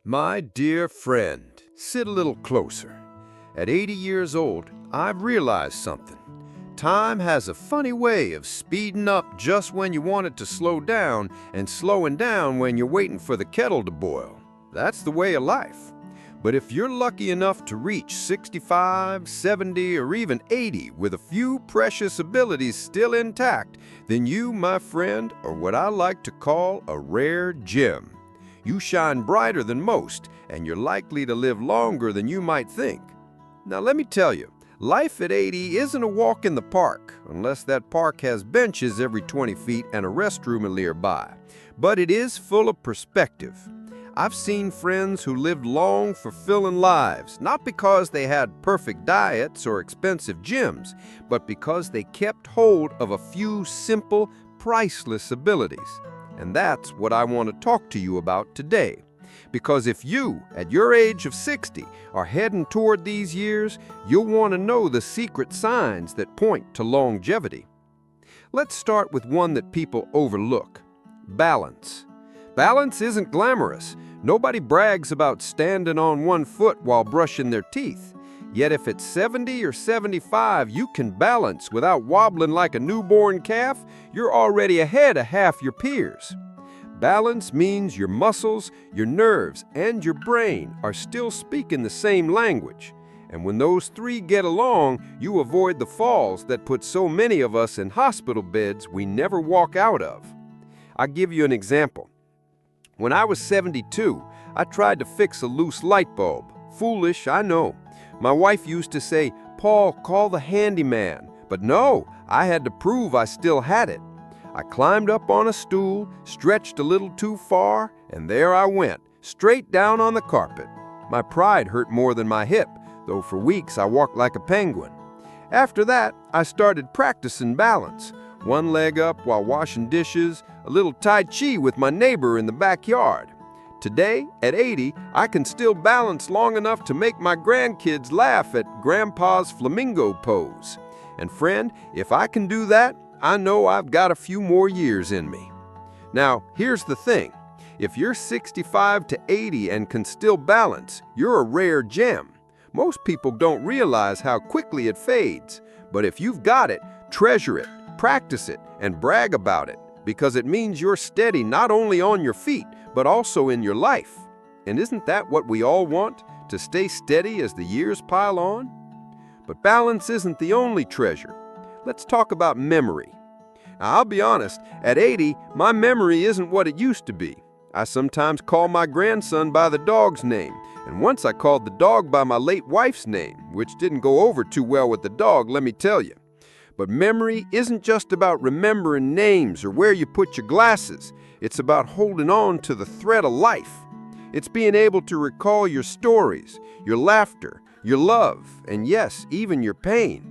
My dear friend, sit a little closer. At 80 years old, I've realized something. Time has a funny way of speeding up just when you want it to slow down and slowing down when you're waiting for the kettle to boil. That's the way of life. But if you're lucky enough to reach 65, 70, or even 80 with a few precious abilities still intact, then you, my friend, are what I like to call a rare gem. You shine brighter than most, and you're likely to live longer than you might think. Now let me tell you, life at 80 isn't a walk in the park, unless that park has benches every 20 feet and a restroom nearby. But it is full of perspective. I've seen friends who lived long, fulfilling lives, not because they had perfect diets or expensive gyms, but because they kept hold of a few simple, priceless abilities. And that's what I want to talk to you about today. Because if you, at your age of 60, are heading toward these years, you'll want to know the secret signs that point to longevity. Let's start with one that people overlook: balance. Balance isn't glamorous. Nobody brags about standing on one foot while brushing their teeth. Yet if at 70 or 75 you can balance without wobbling like a newborn calf, you're already ahead of half your peers. Balance means your muscles, your nerves, and your brain are still speaking the same language. And when those three get along, you avoid the falls that put so many of us in hospital beds we never walk out of. I'll give you an example. When I was 72, I tried to fix a loose light bulb. Foolish, I know. My wife used to say, "Paul, call the handyman." But no, I had to prove I still had it. I climbed up on a stool, stretched a little too far, and there I went, straight down on the carpet. My pride hurt more than my hip, though for weeks I walked like a penguin. After that, I started practicing balance. One leg up while washing dishes, a little Tai Chi with my neighbor in the backyard. Today, at 80, I can still balance long enough to make my grandkids laugh at Grandpa's flamingo pose. And friend, if I can do that, I know I've got a few more years in me. Now, here's the thing. If you're 65 to 80 and can still balance, you're a rare gem. Most people don't realize how quickly it fades. But if you've got it, treasure it, practice it, and brag about it, because it means you're steady not only on your feet, but also in your life. And isn't that what we all want? To stay steady as the years pile on? But balance isn't the only treasure. Let's talk about memory. Now, I'll be honest, at 80, my memory isn't what it used to be. I sometimes call my grandson by the dog's name, and once I called the dog by my late wife's name, which didn't go over too well with the dog, let me tell you. But memory isn't just about remembering names or where you put your glasses. It's about holding on to the thread of life. It's being able to recall your stories, your laughter, your love, and yes, even your pain.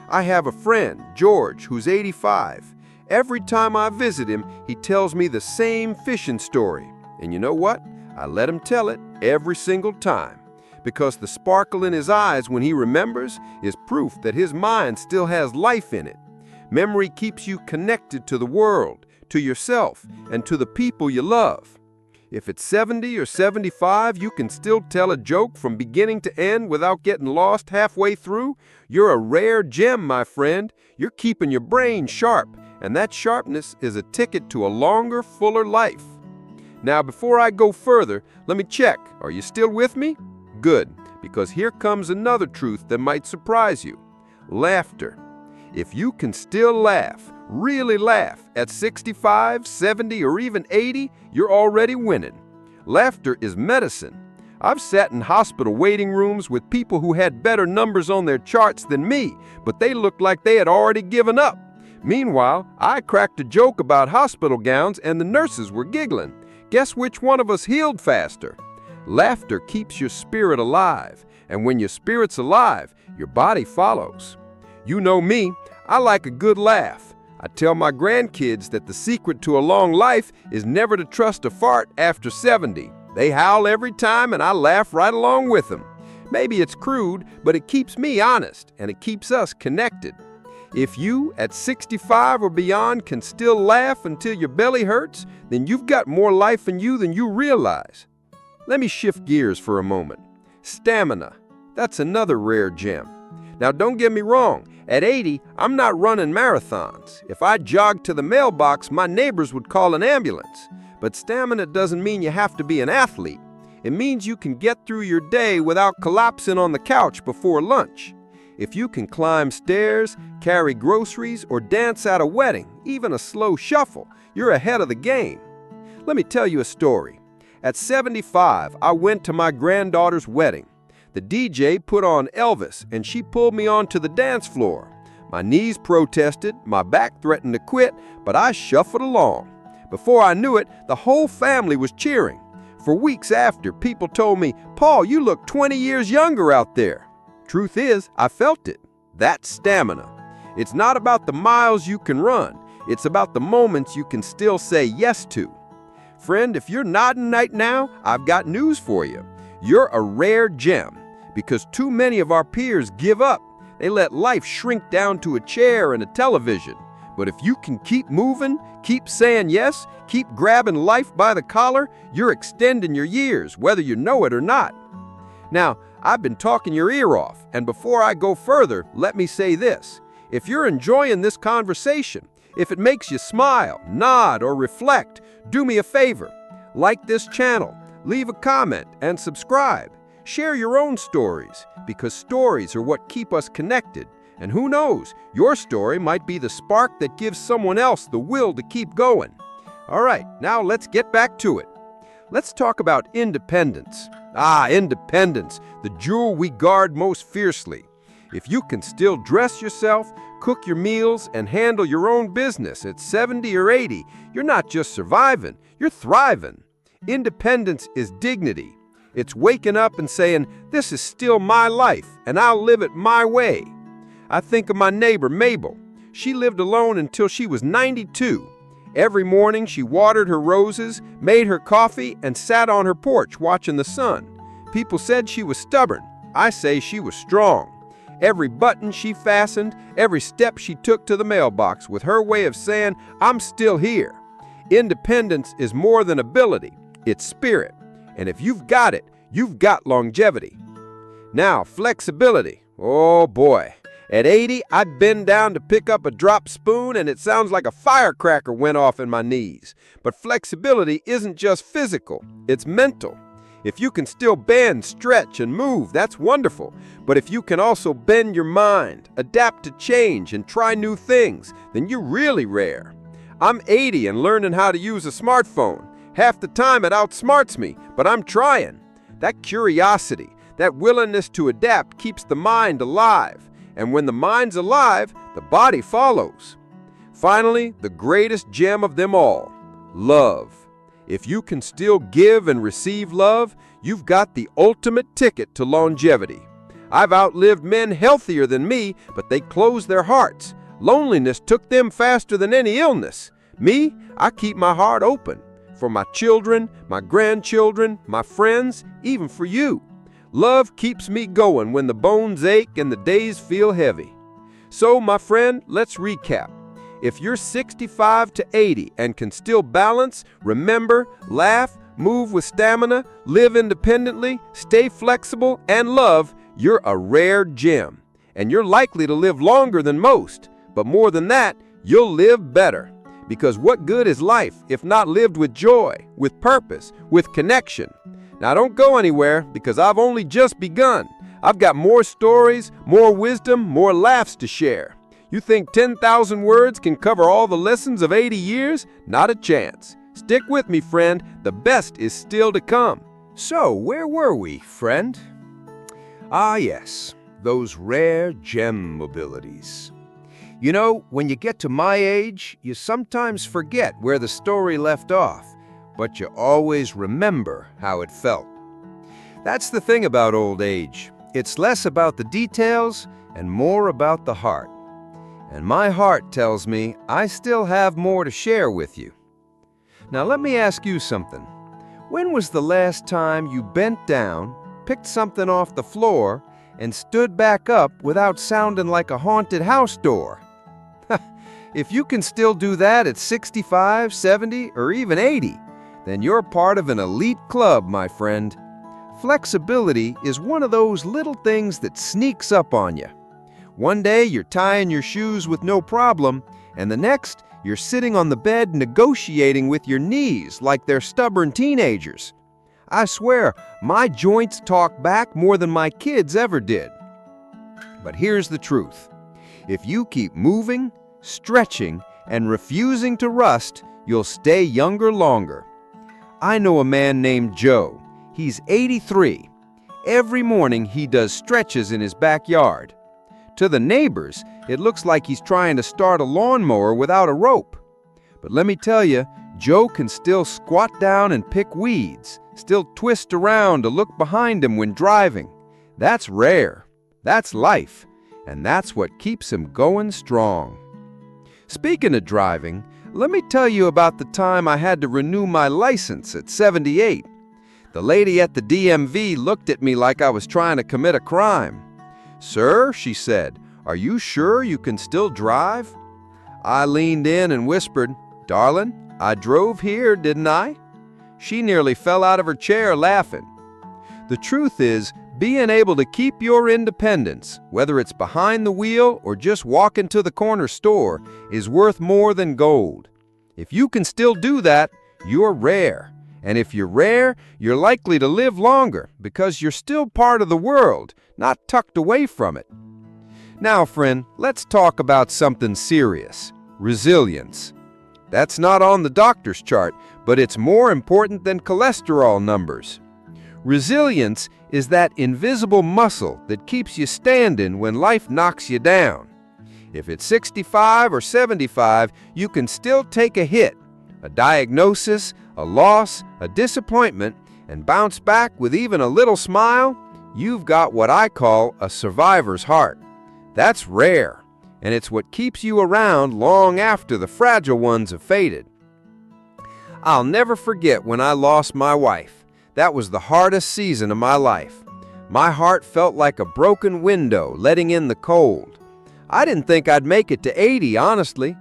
I have a friend, George, who's 85. Every time I visit him, he tells me the same fishing story. And you know what? I let him tell it every single time. Because the sparkle in his eyes when he remembers is proof that his mind still has life in it. Memory keeps you connected to the world, to yourself, and to the people you love. If at 70 or 75 you can still tell a joke from beginning to end without getting lost halfway through, you're a rare gem, my friend. You're keeping your brain sharp, and that sharpness is a ticket to a longer, fuller life. Now, before I go further, let me check. Are you still with me? Good, because here comes another truth that might surprise you. Laughter. If you can still laugh, really laugh, at 65, 70, or even 80, you're already winning. Laughter is medicine. I've sat in hospital waiting rooms with people who had better numbers on their charts than me, but they looked like they had already given up. Meanwhile, I cracked a joke about hospital gowns and the nurses were giggling. Guess which one of us healed faster? Laughter keeps your spirit alive, and when your spirit's alive, your body follows. You know me, I like a good laugh. I tell my grandkids that the secret to a long life is never to trust a fart after 70. They howl every time and I laugh right along with them. Maybe it's crude, but it keeps me honest and it keeps us connected. If you, at 65 or beyond, can still laugh until your belly hurts, then you've got more life in you than you realize. let me shift gears for a moment. Stamina. That's another rare gem. Now, don't get me wrong. At 80, I'm not running marathons. If I jogged to the mailbox, my neighbors would call an ambulance. But stamina doesn't mean you have to be an athlete. It means you can get through your day without collapsing on the couch before lunch. If you can climb stairs, carry groceries, or dance at a wedding, even a slow shuffle, you're ahead of the game. Let me tell you a story. At 75, I went to my granddaughter's wedding. The DJ put on Elvis, and she pulled me onto the dance floor. My knees protested, my back threatened to quit, but I shuffled along. Before I knew it, the whole family was cheering. For weeks after, people told me, "Paul, you look 20 years younger out there." Truth is, I felt it. That's stamina. It's not about the miles you can run. It's about the moments you can still say yes to. Friend, if you're nodding right now, I've got news for you. You're a rare gem, because too many of our peers give up. They let life shrink down to a chair and a television. But if you can keep moving, keep saying yes, keep grabbing life by the collar, you're extending your years, whether you know it or not. Now, I've been talking your ear off, and before I go further, let me say this. If you're enjoying this conversation, if it makes you smile, nod, or reflect, do me a favor. Like this channel, leave a comment, and subscribe. Share your own stories, because stories are what keep us connected. And who knows, your story might be the spark that gives someone else the will to keep going. All right, now let's get back to it. Let's talk about independence. Independence, the jewel we guard most fiercely. If you can still dress yourself, cook your meals, and handle your own business at 70 or 80, you're not just surviving, you're thriving. Independence is dignity. It's waking up and saying, "This is still my life, and I'll live it my way." I think of my neighbor, Mabel. She lived alone until she was 92. Every morning, she watered her roses, made her coffee, and sat on her porch watching the sun. People said she was stubborn. I say she was strong. Every button she fastened, every step she took to the mailbox with her way of saying, "I'm still here." Independence is more than ability. It's spirit. And if you've got it, you've got longevity. Now, flexibility. Oh boy. At 80, I bend down to pick up a drop spoon and it sounds like a firecracker went off in my knees. But flexibility isn't just physical, it's mental. If you can still bend, stretch, and move, that's wonderful. But if you can also bend your mind, adapt to change, and try new things, then you're really rare. I'm 80 and learning how to use a smartphone. Half the time it outsmarts me, but I'm trying. That curiosity, that willingness to adapt keeps the mind alive. And when the mind's alive, the body follows. Finally, the greatest gem of them all, love. If you can still give and receive love, you've got the ultimate ticket to longevity. I've outlived men healthier than me, but they closed their hearts. Loneliness took them faster than any illness. Me, I keep my heart open. For my children, my grandchildren, my friends, even for you. Love keeps me going when the bones ache and the days feel heavy. So, my friend, let's recap. If you're 65 to 80 and can still balance, remember, laugh, move with stamina, live independently, stay flexible, and love, you're a rare gem. And you're likely to live longer than most. But more than that, you'll live better. Because what good is life if not lived with joy, with purpose, with connection? Now don't go anywhere, because I've only just begun. I've got more stories, more wisdom, more laughs to share. You think 10,000 words can cover all the lessons of 80 years? Not a chance. Stick with me, friend. The best is still to come. So, where were we, friend? Ah, yes, those rare gem mobilities. You know, when you get to my age, you sometimes forget where the story left off, but you always remember how it felt. That's the thing about old age. It's less about the details and more about the heart. And my heart tells me I still have more to share with you. Now let me ask you something. When was the last time you bent down, picked something off the floor, and stood back up without sounding like a haunted house door? If you can still do that at 65, 70, or even 80, then you're part of an elite club, my friend. Flexibility is one of those little things that sneaks up on you. One day you're tying your shoes with no problem, and the next you're sitting on the bed negotiating with your knees like they're stubborn teenagers. I swear, my joints talk back more than my kids ever did. But here's the truth. If you keep moving, stretching, and refusing to rust, you'll stay younger longer. I know a man named Joe. He's 83. Every morning he does stretches in his backyard. To the neighbors, it looks like he's trying to start a lawnmower without a rope. But let me tell you, Joe can still squat down and pick weeds, still twist around to look behind him when driving. That's rare. That's life. And that's what keeps him going strong. Speaking of driving, let me tell you about the time I had to renew my license at 78. The lady at the DMV looked at me like I was trying to commit a crime. "Sir," she said, "are you sure you can still drive?" I leaned in and whispered, "Darling, I drove here, didn't I?" She nearly fell out of her chair laughing. The truth is, being able to keep your independence, whether it's behind the wheel or just walking to the corner store, is worth more than gold. If you can still do that, you're rare. And if you're rare, you're likely to live longer because you're still part of the world, not tucked away from it. Now, friend, let's talk about something serious: resilience. That's not on the doctor's chart, but it's more important than cholesterol numbers. Resilience is that invisible muscle that keeps you standing when life knocks you down. If it's 65 or 75, you can still take a hit, a diagnosis, a loss, a disappointment, and bounce back with even a little smile. You've got what I call a survivor's heart. That's rare, and it's what keeps you around long after the fragile ones have faded. I'll never forget when I lost my wife. That was the hardest season of my life. My heart felt like a broken window letting in the cold. I didn't think I'd make it to 80, honestly.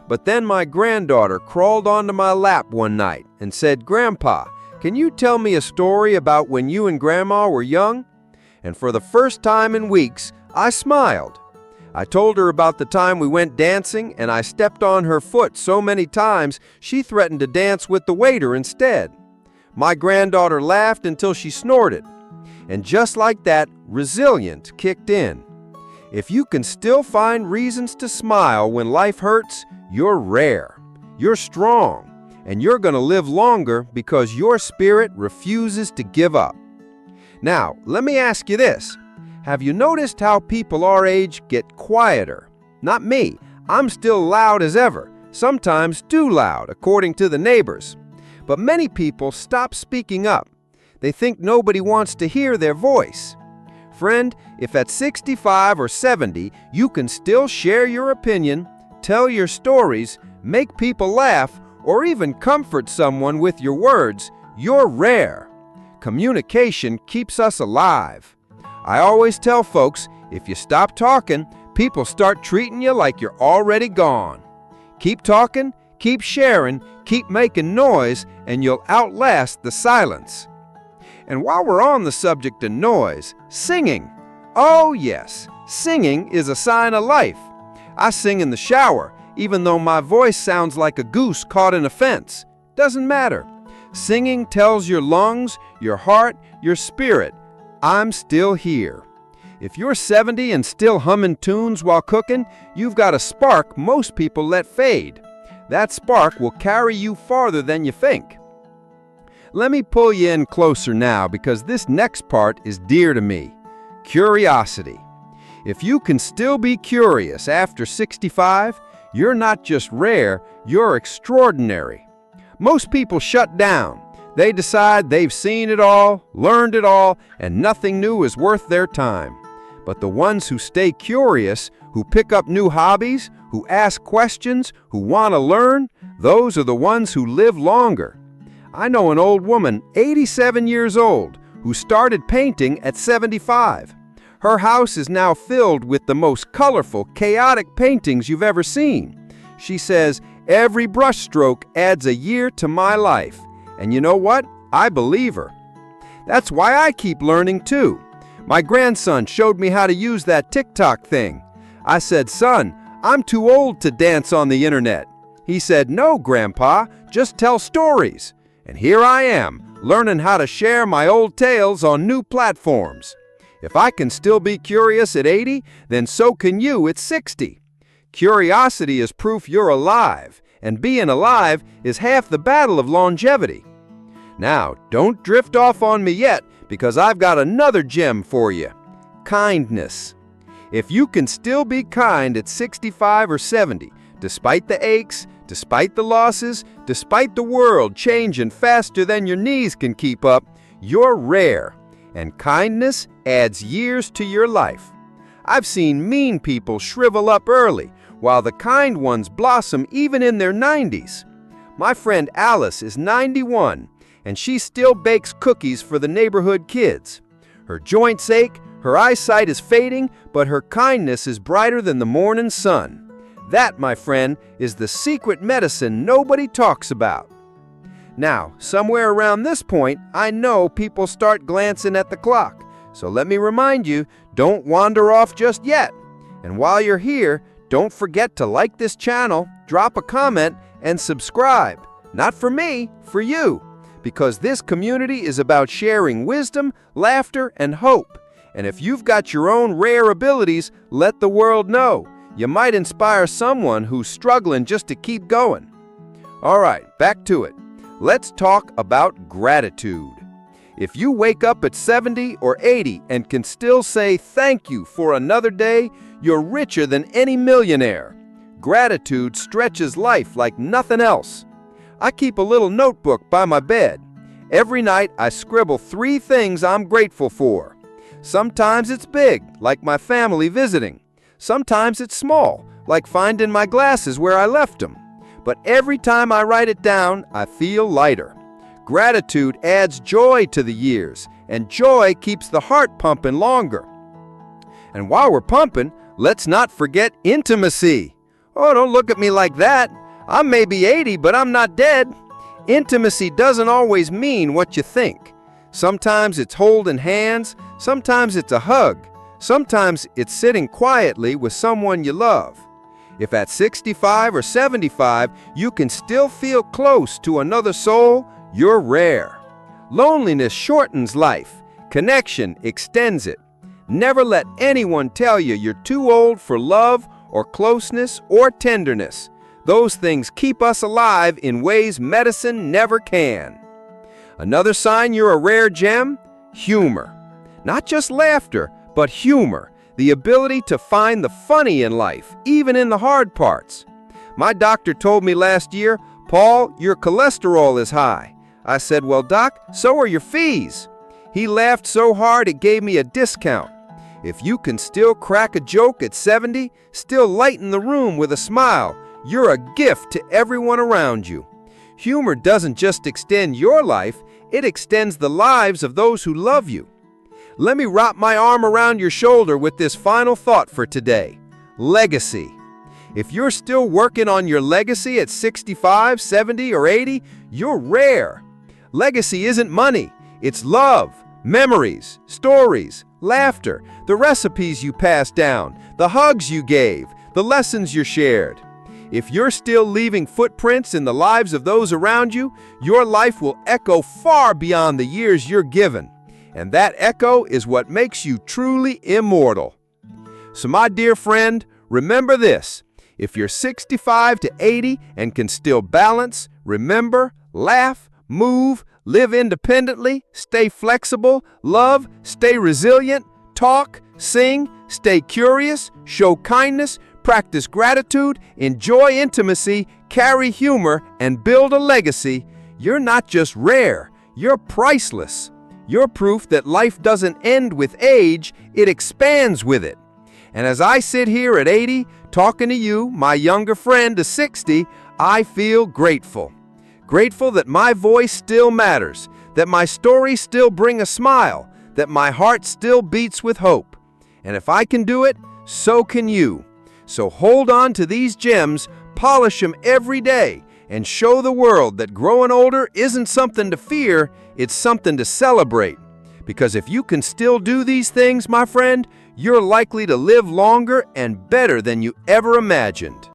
But then my granddaughter crawled onto my lap one night and said, "Grandpa, can you tell me a story about when you and Grandma were young?" And for the first time in weeks, I smiled. I told her about the time we went dancing and I stepped on her foot so many times she threatened to dance with the waiter instead. My granddaughter laughed until she snorted. And just like that, resilience kicked in. If you can still find reasons to smile when life hurts, you're rare, you're strong, and you're going to live longer because your spirit refuses to give up. Now, let me ask you this. Have you noticed how people our age get quieter? Not me. I'm still loud as ever, sometimes too loud, according to the neighbors. But many people stop speaking up. They think nobody wants to hear their voice. Friend, if at 65 or 70 you can still share your opinion, tell your stories, make people laugh, or even comfort someone with your words, you're rare. Communication keeps us alive. I always tell folks, if you stop talking, people start treating you like you're already gone. Keep talking, keep sharing, keep making noise, and you'll outlast the silence. And while we're on the subject of noise, singing. Oh yes, singing is a sign of life. I sing in the shower, even though my voice sounds like a goose caught in a fence. Doesn't matter. Singing tells your lungs, your heart, your spirit, I'm still here. If you're 70 and still humming tunes while cooking, you've got a spark most people let fade. That spark will carry you farther than you think. Let me pull you in closer now because this next part is dear to me. Curiosity. If you can still be curious after 65, you're not just rare, you're extraordinary. Most people shut down. They decide they've seen it all, learned it all, and nothing new is worth their time. But the ones who stay curious, who pick up new hobbies, who ask questions, who want to learn, those are the ones who live longer. I know an old woman, 87 years old, who started painting at 75. Her house is now filled with the most colorful, chaotic paintings you've ever seen. She says, "Every brushstroke adds a year to my life." And you know what? I believe her. That's why I keep learning too. My grandson showed me how to use that TikTok thing. I said, "Son, I'm too old to dance on the internet." He said, "No, Grandpa, just tell stories." And here I am, learning how to share my old tales on new platforms. If I can still be curious at 80, then so can you at 60. Curiosity is proof you're alive, and being alive is half the battle of longevity. Now, don't drift off on me yet, because I've got another gem for you: kindness. If you can still be kind at 65 or 70, despite the aches, despite the losses, despite the world changing faster than your knees can keep up, you're rare. And kindness adds years to your life. I've seen mean people shrivel up early, while the kind ones blossom even in their 90s. My friend Alice is 91, and she still bakes cookies for the neighborhood kids. Her joints ache, her eyesight is fading, but her kindness is brighter than the morning sun. That, my friend, is the secret medicine nobody talks about. Now, somewhere around this point, I know people start glancing at the clock. So let me remind you, don't wander off just yet. And while you're here, don't forget to like this channel, drop a comment, and subscribe. Not for me, for you. Because this community is about sharing wisdom, laughter, and hope. And if you've got your own rare abilities, let the world know. You might inspire someone who's struggling just to keep going. All right, back to it. Let's talk about gratitude. If you wake up at 70 or 80 and can still say thank you for another day, you're richer than any millionaire. Gratitude stretches life like nothing else. I keep a little notebook by my bed. Every night I scribble 3 things I'm grateful for. Sometimes it's big, like my family visiting. Sometimes it's small, like finding my glasses where I left them. But every time I write it down, I feel lighter. Gratitude adds joy to the years, and joy keeps the heart pumping longer. And while we're pumping, let's not forget intimacy. Oh, don't look at me like that. I may be 80, but I'm not dead. Intimacy doesn't always mean what you think. Sometimes it's holding hands, sometimes it's a hug, sometimes it's sitting quietly with someone you love. If at 65 or 75 you can still feel close to another soul, you're rare. Loneliness shortens life. Connection extends it. Never let anyone tell you you're too old for love or closeness or tenderness. Those things keep us alive in ways medicine never can. Another sign you're a rare gem? Humor. Not just laughter, but humor. The ability to find the funny in life, even in the hard parts. My doctor told me last year, "Paul, your cholesterol is high." I said, "Well, doc, so are your fees." He laughed so hard it gave me a discount. If you can still crack a joke at 70, still lighten the room with a smile, you're a gift to everyone around you. Humor doesn't just extend your life, it extends the lives of those who love you. Let me wrap my arm around your shoulder with this final thought for today: legacy. If you're still working on your legacy at 65, 70, or 80, you're rare. Legacy isn't money, it's love, memories, stories, laughter, the recipes you passed down, the hugs you gave, the lessons you shared. If you're still leaving footprints in the lives of those around you, your life will echo far beyond the years you're given. And that echo is what makes you truly immortal. So my dear friend, remember this: if you're 65 to 80 and can still balance, remember, laugh, move, live independently, stay flexible, love, stay resilient, talk, sing, stay curious, show kindness, practice gratitude, enjoy intimacy, carry humor, and build a legacy, you're not just rare, you're priceless. You're proof that life doesn't end with age, it expands with it. And as I sit here at 80, talking to you, my younger friend to 60, I feel grateful. Grateful that my voice still matters, that my stories still bring a smile, that my heart still beats with hope. And if I can do it, so can you. So hold on to these gems, polish them every day, and show the world that growing older isn't something to fear, it's something to celebrate. Because if you can still do these things, my friend, you're likely to live longer and better than you ever imagined.